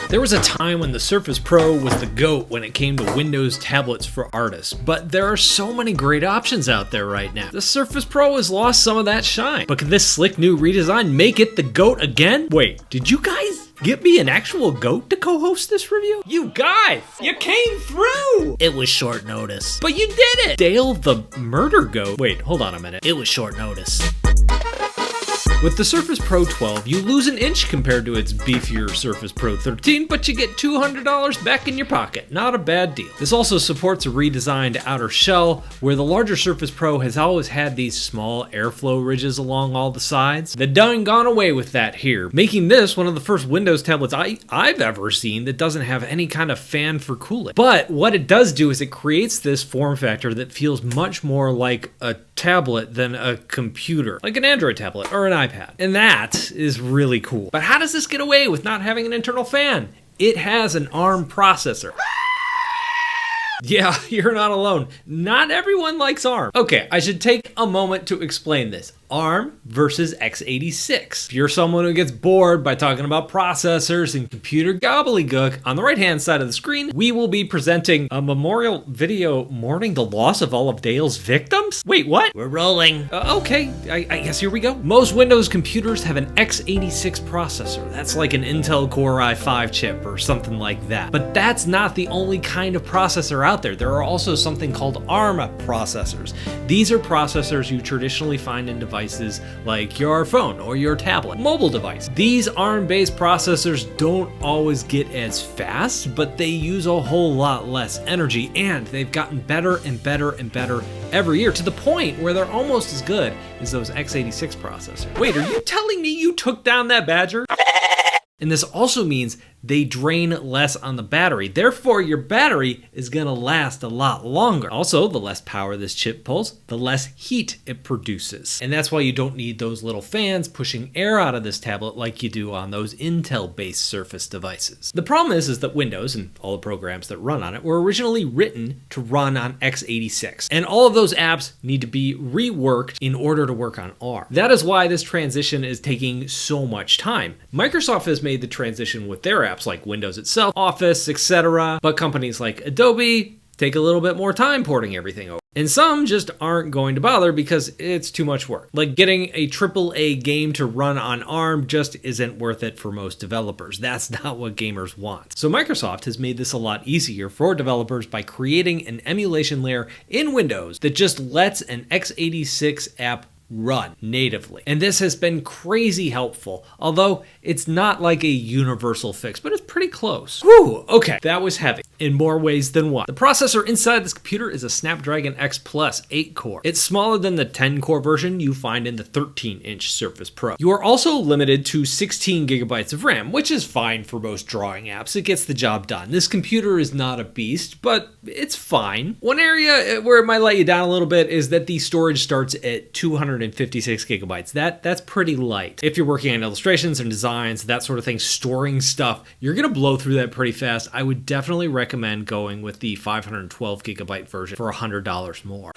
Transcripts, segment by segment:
There was a time when the Surface Pro was the GOAT when it came to Windows tablets for artists, but there are so many great options out there right now. The Surface Pro has lost some of that shine, but can this slick new redesign make it the GOAT again? Wait, did you guys get me an actual GOAT to co-host this review? You guys, you came through! It was short notice. But you did it! Dale the murder goat. Wait, hold on a minute. It was short notice. With the Surface Pro 12, you lose an inch compared to its beefier Surface Pro 13, but you get $200 back in your pocket. Not a bad deal. This also supports a redesigned outer shell, where the larger Surface Pro has always had these small airflow ridges along all the sides. They've done gone away with that here, making this one of the first Windows tablets I've ever seen that doesn't have any kind of fan for cooling. But what it does do is it creates this form factor that feels much more like a tablet than a computer, like an Android tablet or an iPad. And that is really cool. But how does this get away with not having an internal fan? It has an ARM processor. Yeah, you're not alone. Not everyone likes ARM. Okay, I should take a moment to explain this. ARM versus x86. If you're someone who gets bored by talking about processors and computer gobbledygook, on the right-hand side of the screen, we will be presenting a memorial video mourning the loss of all of Dale's victims? Wait, what? We're rolling. Okay, I guess here we go. Most Windows computers have an x86 processor. That's like an Intel Core i5 chip or something like that. But that's not the only kind of processor out there. There are also something called ARM processors. These are processors you traditionally find in devices like your phone or your tablet, mobile device. These ARM-based processors don't always get as fast, but they use a whole lot less energy, and they've gotten better and better and better every year, to the point where they're almost as good as those x86 processors. Wait, are you telling me you took down that Badger? And this also means they drain less on the battery. Therefore, your battery is gonna last a lot longer. Also, the less power this chip pulls, the less heat it produces. And that's why you don't need those little fans pushing air out of this tablet like you do on those Intel-based Surface devices. The problem is that Windows and all the programs that run on it were originally written to run on x86. And all of those apps need to be reworked in order to work on ARM. That is why this transition is taking so much time. Microsoft has made the transition with their apps like Windows itself, Office, etc. But companies like Adobe take a little bit more time porting everything over. And some just aren't going to bother because it's too much work. Like getting a AAA game to run on ARM just isn't worth it for most developers. That's not what gamers want. So Microsoft has made this a lot easier for developers by creating an emulation layer in Windows that just lets an x86 app run natively. And this has been crazy helpful, although it's not like a universal fix, but it's pretty close. Whew, okay, that was heavy in more ways than one. The processor inside this computer is a Snapdragon X Plus 8-core. It's smaller than the 10-core version you find in the 13-inch Surface Pro. You are also limited to 16 gigabytes of RAM, which is fine for most drawing apps. It gets the job done. This computer is not a beast, but it's fine. One area where it might let you down a little bit is that the storage starts at 256 gigabytes. That's pretty light. If you're working on illustrations and designs, that sort of thing, storing stuff, you're gonna blow through that pretty fast. I would definitely recommend going with the 512 gigabyte version for $100 more.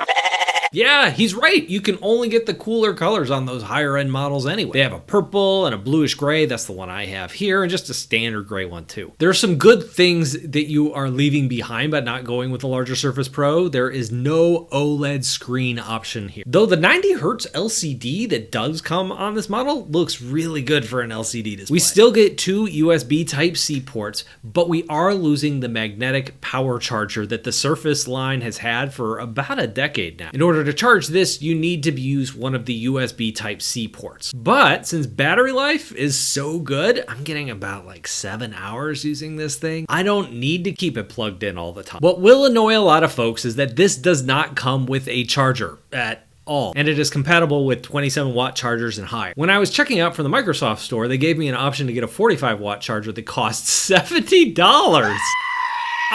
Yeah, he's right. You can only get the cooler colors on those higher end models anyway. They have a purple and a bluish gray. That's the one I have here, and just a standard gray one too. There are some good things that you are leaving behind by not going with the larger Surface Pro. There is no OLED screen option here. Though the 90 Hertz LCD that does come on this model looks really good for an LCD display. We still get two USB Type-C ports, but we are losing the magnetic power charger that the Surface line has had for about a decade now. In order to charge this, you need to use one of the USB Type-C ports. But since battery life is so good, I'm getting about like 7 hours using this thing. I don't need to keep it plugged in all the time. What will annoy a lot of folks is that this does not come with a charger at all, and it is compatible with 27 watt chargers and higher. When I was checking out from the Microsoft store, they gave me an option to get a 45 watt charger that costs $70.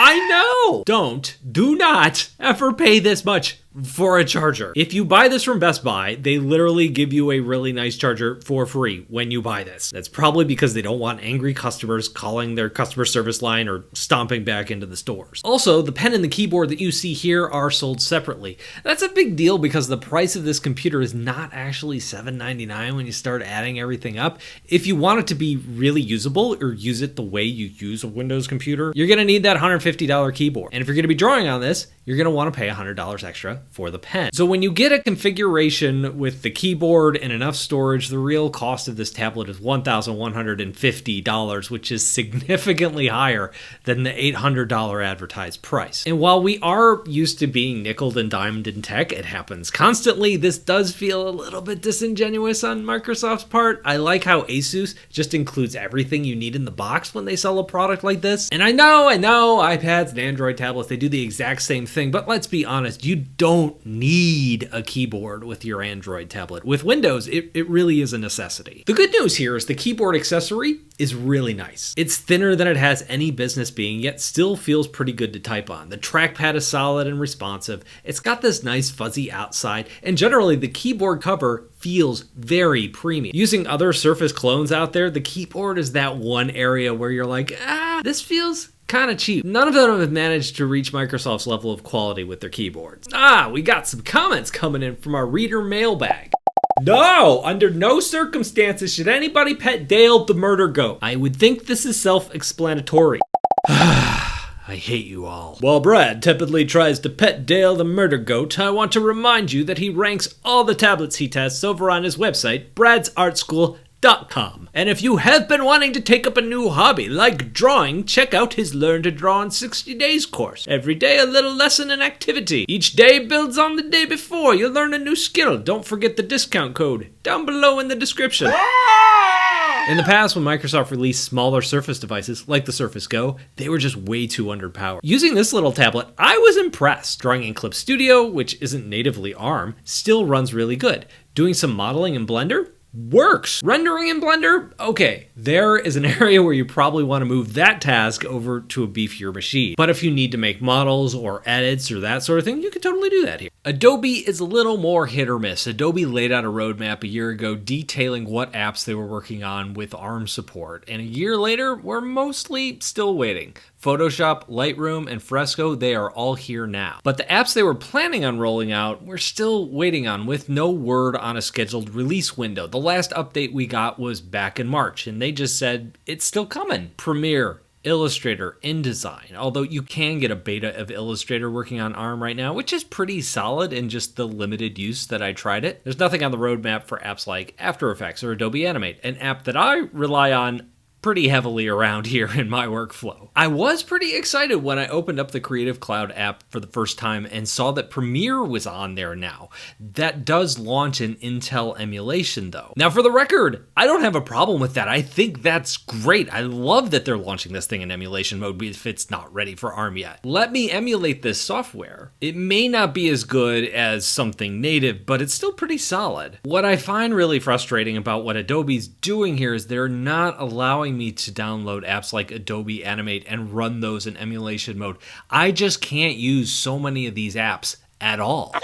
I know! Do not ever pay this much. for a charger. If you buy this from Best Buy, they literally give you a really nice charger for free when you buy this. That's probably because they don't want angry customers calling their customer service line or stomping back into the stores. Also, the pen and the keyboard that you see here are sold separately. That's a big deal because the price of this computer is not actually $799 when you start adding everything up. If you want it to be really usable or use it the way you use a Windows computer, you're going to need that $150 keyboard. And if you're going to be drawing on this, you're going to want to pay $100 extra for the pen. So when you get a configuration with the keyboard and enough storage, the real cost of this tablet is $1,150, which is significantly higher than the $800 advertised price. And while we are used to being nickeled and dimed in tech, it happens constantly, this does feel a little bit disingenuous on Microsoft's part. I like how Asus just includes everything you need in the box when they sell a product like this. And I know, iPads and Android tablets, they do the exact same thing, but let's be honest, you don't need a keyboard with your Android tablet. With Windows, it really is a necessity. The good news here is the keyboard accessory is really nice. It's thinner than it has any business being, yet still feels pretty good to type on. The trackpad is solid and responsive. It's got this nice fuzzy outside, and generally the keyboard cover feels very premium. Using other Surface clones out there, the keyboard is that one area where you're like, this feels kind of cheap. None of them have managed to reach Microsoft's level of quality with their keyboards. We got some comments coming in from our reader mailbag. No, under no circumstances should anybody pet Dale the murder goat. I would think this is self-explanatory. I hate you all. While Brad tepidly tries to pet Dale the murder goat, I want to remind you that he ranks all the tablets he tests over on his website, bradsartschool.com. And if you have been wanting to take up a new hobby like drawing, check out his Learn to Draw in 60 Days course. Every day a little lesson and activity. Each day builds on the day before. You'll learn a new skill. Don't forget the discount code down below in the description. In the past, when Microsoft released smaller Surface devices, like the Surface Go, they were just way too underpowered. Using this little tablet, I was impressed. Drawing in Clip Studio, which isn't natively ARM, still runs really good. Doing some modeling in Blender works. Rendering in Blender? Okay, there is an area where you probably want to move that task over to a beefier machine. But if you need to make models or edits or that sort of thing, you can totally do that here. Adobe is a little more hit or miss. Adobe laid out a roadmap a year ago detailing what apps they were working on with ARM support, and a year later, we're mostly still waiting. Photoshop, Lightroom, and Fresco, they are all here now. But the apps they were planning on rolling out, we're still waiting on, with no word on a scheduled release window. The last update we got was back in March, and they just said it's still coming. Premiere, Illustrator, InDesign, although you can get a beta of Illustrator working on ARM right now, which is pretty solid in just the limited use that I tried it. There's nothing on the roadmap for apps like After Effects or Adobe Animate, an app that I rely on pretty heavily around here in my workflow. I was pretty excited when I opened up the Creative Cloud app for the first time and saw that Premiere was on there now. That does launch an Intel emulation though. Now for the record, I don't have a problem with that. I think that's great. I love that they're launching this thing in emulation mode if it's not ready for ARM yet. Let me emulate this software. It may not be as good as something native, but it's still pretty solid. What I find really frustrating about what Adobe's doing here is they're not allowing me to download apps like Adobe Animate and run those in emulation mode. I just can't use so many of these apps at all.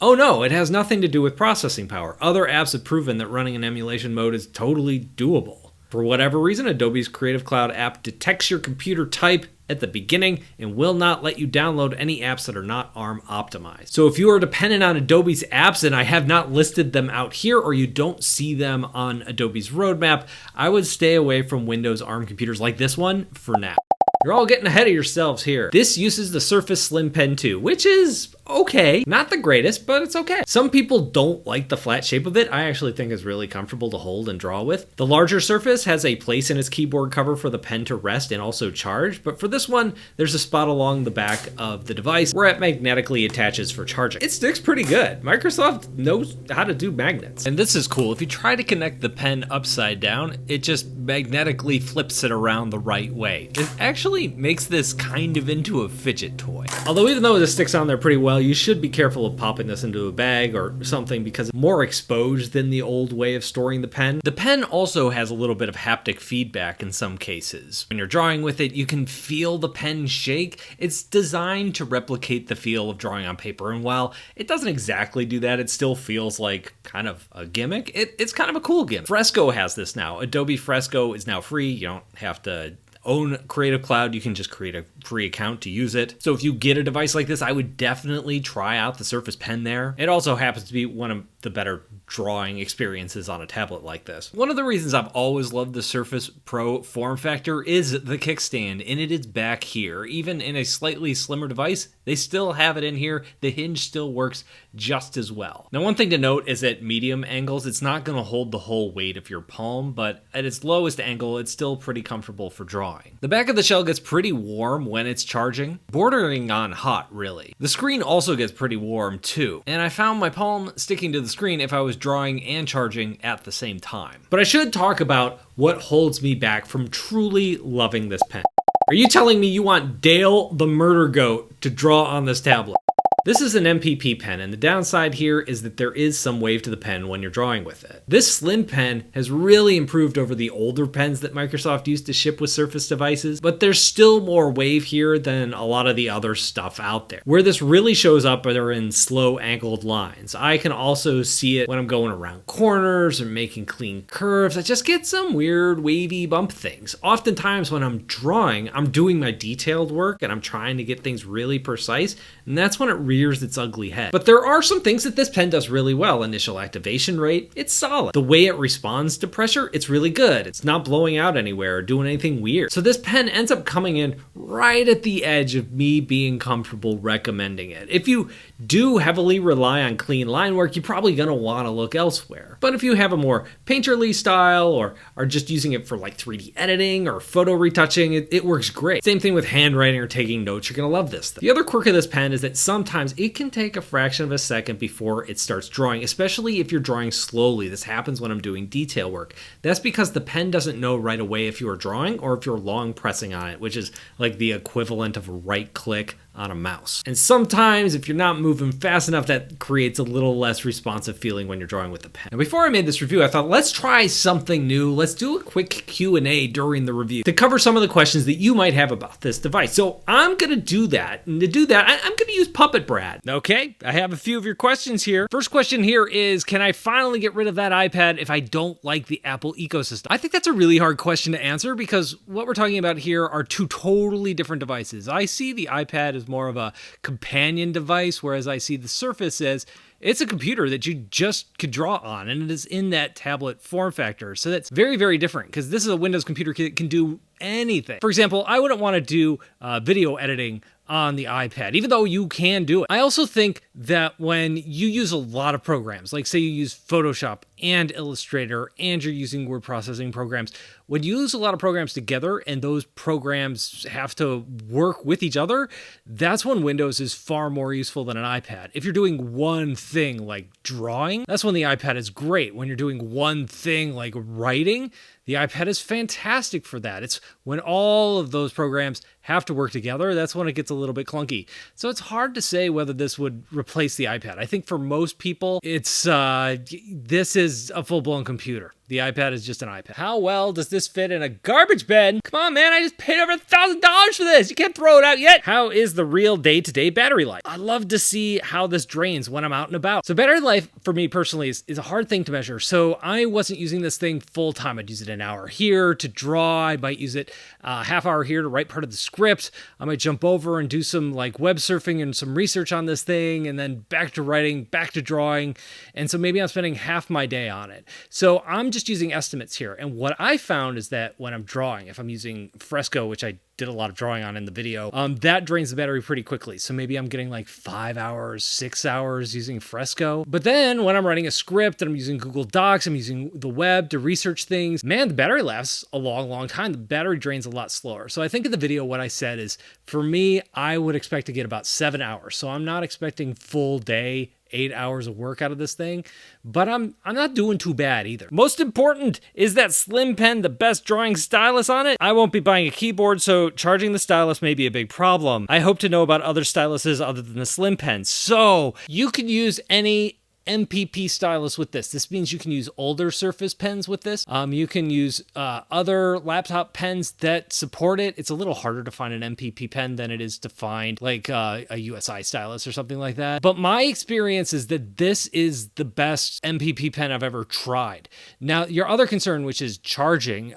Oh no, it has nothing to do with processing power. Other apps have proven that running in emulation mode is totally doable. For whatever reason, Adobe's Creative Cloud app detects your computer type at the beginning and will not let you download any apps that are not ARM optimized. So if you are dependent on Adobe's apps and I have not listed them out here, or you don't see them on Adobe's roadmap, I would stay away from Windows ARM computers like this one for now. You're all getting ahead of yourselves here. This uses the Surface Slim Pen 2, which is okay. Not the greatest, but it's okay. Some people don't like the flat shape of it. I actually think it's really comfortable to hold and draw with. The larger Surface has a place in its keyboard cover for the pen to rest and also charge, but for this one, there's a spot along the back of the device where it magnetically attaches for charging. It sticks pretty good. Microsoft knows how to do magnets. And this is cool. If you try to connect the pen upside down, it just magnetically flips it around the right way. It actually makes this kind of into a fidget toy. Although even though this sticks on there pretty well, well, you should be careful of popping this into a bag or something because it's more exposed than the old way of storing the pen. The pen also has a little bit of haptic feedback in some cases. When you're drawing with it, you can feel the pen shake. It's designed to replicate the feel of drawing on paper, and while it doesn't exactly do that, it still feels like kind of a gimmick. It's kind of a cool gimmick. Fresco has this now. Adobe Fresco is now free. You don't have to own Creative Cloud. You can just create a free account to use it. So if you get a device like this, I would definitely try out the Surface Pen there. It also happens to be one of the better drawing experiences on a tablet like this. One of the reasons I've always loved the Surface Pro form factor is the kickstand, and it is back here. Even in a slightly slimmer device, they still have it in here. The hinge still works just as well. Now, one thing to note is at medium angles, it's not going to hold the whole weight of your palm, but at its lowest angle, it's still pretty comfortable for drawing. The back of the shell gets pretty warm when it's charging, bordering on hot, really. The screen also gets pretty warm too, and I found my palm sticking to the screen if I was drawing and charging at the same time. But I should talk about what holds me back from truly loving this pen. Are you telling me you want Dale the Murder Goat to draw on this tablet? This is an MPP pen, and the downside here is that there is some wave to the pen when you're drawing with it. This slim pen has really improved over the older pens that Microsoft used to ship with Surface devices, but there's still more wave here than a lot of the other stuff out there. Where this really shows up are in slow angled lines. I can also see it when I'm going around corners or making clean curves. I just get some weird wavy bump things. Oftentimes when I'm drawing, I'm doing my detailed work and I'm trying to get things really precise, and that's when it rears its ugly head. But there are some things that this pen does really well. Initial activation rate, it's solid. The way it responds to pressure, it's really good. It's not blowing out anywhere or doing anything weird. So this pen ends up coming in right at the edge of me being comfortable recommending it. If you do heavily rely on clean line work, you're probably going to want to look elsewhere. But if you have a more painterly style or are just using it for like 3D editing or photo retouching, it works great. Same thing with handwriting or taking notes, you're going to love this thing. The other quirk of this pen is that sometimes it can take a fraction of a second before it starts drawing, especially if you're drawing slowly. This happens when I'm doing detail work. That's because the pen doesn't know right away if you are drawing or if you're long pressing on it, which is like the equivalent of a right click on a mouse. And sometimes if you're not moving fast enough, that creates a little less responsive feeling when you're drawing with the pen. Now, before I made this review, I thought, let's try something new. Let's do a quick Q&A during the review to cover some of the questions that you might have about this device. So I'm going to do that. And to do that, I'm going to use Puppet Brad. Okay, I have a few of your questions here. First question here is, can I finally get rid of that iPad if I don't like the Apple ecosystem? I think that's a really hard question to answer because what we're talking about here are two totally different devices. I see the iPad as more of a companion device, whereas I see the Surface as it's a computer that you just could draw on, and it is in that tablet form factor. So that's very, very different because this is a Windows computer that can do anything. For example, I wouldn't want to do video editing on the iPad, even though you can do it. I also think that when you use a lot of programs, like say you use Photoshop and Illustrator and you're using word processing programs, when you use a lot of programs together and those programs have to work with each other, that's when Windows is far more useful than an iPad. If you're doing one thing like drawing, that's when the iPad is great. When you're doing one thing like writing, the iPad is fantastic for that. It's when all of those programs have to work together, that's when it gets a little bit clunky. So it's hard to say whether this would replace the iPad. I think for most people, it's this is a full-blown computer. The iPad is just an iPad. How well does this fit in a garbage bin? Come on, man, I just paid over $1,000 for this. You can't throw it out yet. How is the real day-to-day battery life? I love to see how this drains when I'm out and about. So battery life for me personally is a hard thing to measure. So I wasn't using this thing full-time. I'd use it an hour here to draw. I might use it a half hour here to write part of the script. I might jump over and do some like web surfing and some research on this thing, and then back to writing, back to drawing. And so maybe I'm spending half my day on it. So I'm just using estimates here. And what I found is that when I'm drawing, if I'm using Fresco, which I did a lot of drawing on in the video, that drains the battery pretty quickly. So maybe I'm getting like 5 hours, 6 hours using Fresco. But then when I'm writing a script and I'm using Google Docs, I'm using the web to research things, man, the battery lasts a long, long time. The battery drains a lot slower. So I think in the video, what I said is, for me, I would expect to get about 7 hours. So I'm not expecting full day 8 hours of work out of this thing, but I'm not doing too bad either. Most important is that Slim Pen the best drawing stylus on it. I won't be buying a keyboard, so charging the stylus may be a big problem. I hope to know about other styluses other than the Slim Pen. So you can use any MPP stylus with this. This means you can use older Surface pens with this. You can use other laptop pens that support it. It's a little harder to find an MPP pen than it is to find like a USI stylus or something like that. But my experience is that this is the best MPP pen I've ever tried. Now, your other concern, which is charging,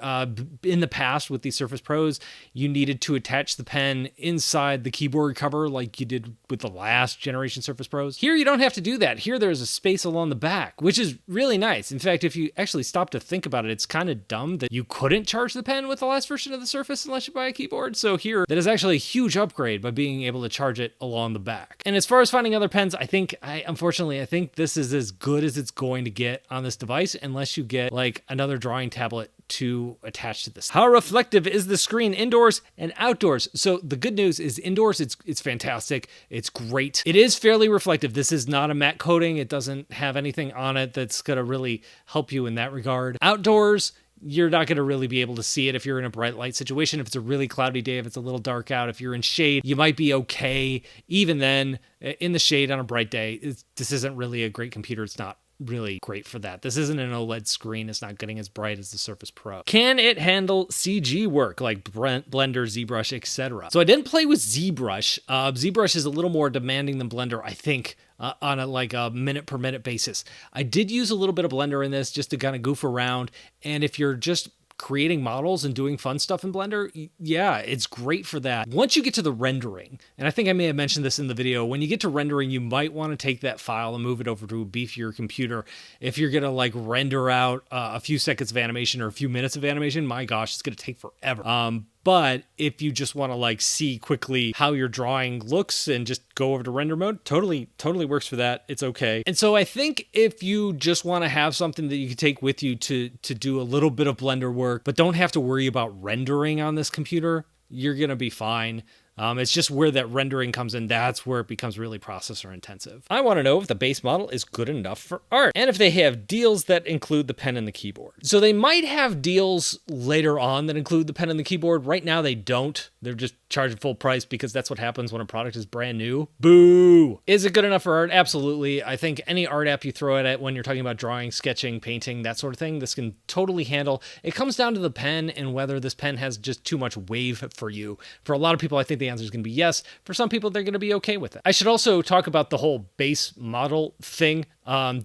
in the past with these Surface Pros, you needed to attach the pen inside the keyboard cover like you did with the last generation Surface Pros. Here, you don't have to do that. Here, there's a space along the back, which is really nice. In fact, if you actually stop to think about it, it's kind of dumb that you couldn't charge the pen with the last version of the Surface unless you buy a keyboard. So here, that is actually a huge upgrade by being able to charge it along the back. And as far as finding other pens, unfortunately, I think this is as good as it's going to get on this device, unless you get like another drawing tablet to attach to this. How reflective is the screen indoors and outdoors? So the good news is indoors, it's fantastic. It's great. It is fairly reflective. This is not a matte coating. It doesn't have anything on it that's going to really help you in that regard. Outdoors, you're not going to really be able to see it if you're in a bright light situation. If it's a really cloudy day, if it's a little dark out, if you're in shade, you might be okay. Even then, in the shade on a bright day, this isn't really a great computer. It's not really great for that. This isn't an OLED screen. It's not getting as bright as the Surface Pro. Can it handle CG work like Blender, ZBrush, etc.? So I didn't play with ZBrush. ZBrush is a little more demanding than Blender, I think, on a minute per minute basis. I did use a little bit of Blender in this just to kind of goof around. And if you're just creating models and doing fun stuff in Blender, yeah, it's great for that. Once you get to the rendering, and I think I may have mentioned this in the video, when you get to rendering, you might want to take that file and move it over to a beefier computer. If you're going to like render out a few seconds of animation or a few minutes of animation, my gosh, it's going to take forever. But if you just want to like see quickly how your drawing looks and just go over to render mode, totally works for that. It's okay. And so I think if you just want to have something that you can take with you to do a little bit of Blender work, but don't have to worry about rendering on this computer, you're going to be fine. It's just where that rendering comes in. That's where it becomes really processor intensive. I want to know if the base model is good enough for art and if they have deals that include the pen and the keyboard. So they might have deals later on that include the pen and the keyboard. Right now they don't. They're just charging full price because that's what happens when a product is brand new. Boo! Is it good enough for art? Absolutely. I think any art app you throw it at when you're talking about drawing, sketching, painting, that sort of thing, this can totally handle. It comes down to the pen and whether this pen has just too much wave for you. For a lot of people, I think the answer is going to be yes. For some people, they're going to be okay with it. I should also talk about the whole base model thing.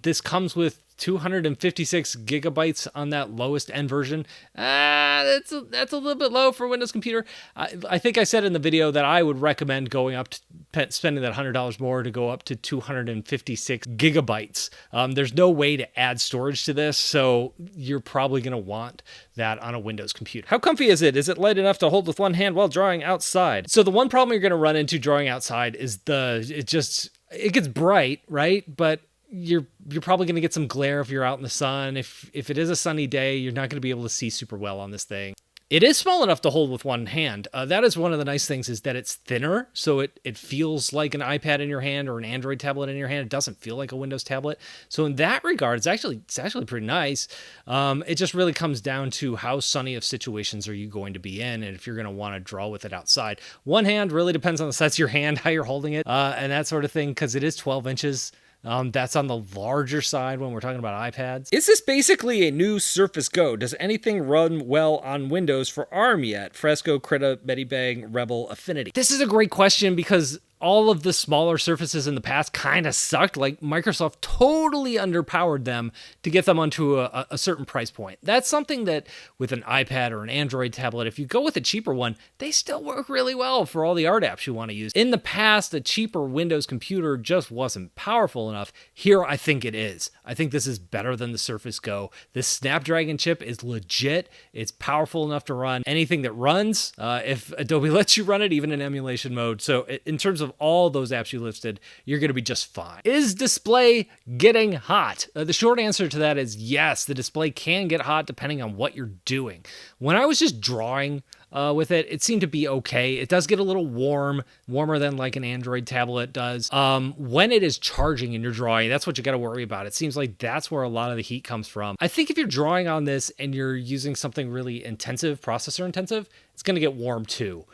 This comes with 256 gigabytes on that lowest end version. That's a little bit low for a Windows computer. I think I said in the video that I would recommend going up to spending that $100 more to go up to 256 gigabytes. There's no way to add storage to this, so you're probably going to want that on a Windows computer. How comfy is it? Is it light enough to hold with one hand while drawing outside? So the one problem you're going to run into drawing outside is it gets bright, right? But you're probably going to get some glare if you're out in the sun. If it is a sunny day, you're not going to be able to see super well on this thing. It is small enough to hold with one hand. That is one of the nice things, is that it's thinner, so it feels like an iPad in your hand or an Android tablet in your hand. It doesn't feel like a Windows tablet. So in that regard, it's actually pretty nice. It just really comes down to how sunny of situations are you going to be in, and if you're going to want to draw with it outside. One hand really depends on the size of your hand, how you're holding it, and that sort of thing, because it is 12 inches. That's on the larger side when we're talking about iPads. Is this basically a new Surface Go? Does anything run well on Windows for ARM yet? Fresco, Krita, Medibang, Rebel, Affinity. This is a great question because all of the smaller Surfaces in the past kind of sucked. Like, Microsoft totally underpowered them to get them onto a certain price point. That's something that with an iPad or an Android tablet, if you go with a cheaper one, they still work really well for all the art apps you want to use. In the past, a cheaper Windows computer just wasn't powerful enough. Here, I think it is. I think this is better than the Surface Go. This Snapdragon chip is legit. It's powerful enough to run anything that runs, if Adobe lets you run it, even in emulation mode. So in terms of all those apps you listed, you're going to be just fine. Is display getting hot? The short answer to that is yes. The display can get hot depending on what you're doing. When I was just drawing, with it. It seemed to be okay. It does get a little warmer than like an Android tablet does. When it is charging and you're drawing, that's what you got to worry about. It seems like that's where a lot of the heat comes from. I think if you're drawing on this and you're using something really intensive, processor intensive, it's going to get warm too.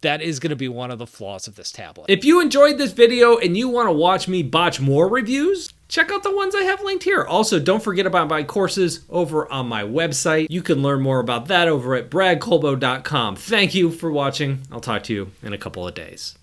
That is going to be one of the flaws of this tablet. If you enjoyed this video and you want to watch me botch more reviews, check out the ones I have linked here. Also, don't forget about my courses over on my website. You can learn more about that over at bradcolbo.com. Thank you for watching. I'll talk to you in a couple of days.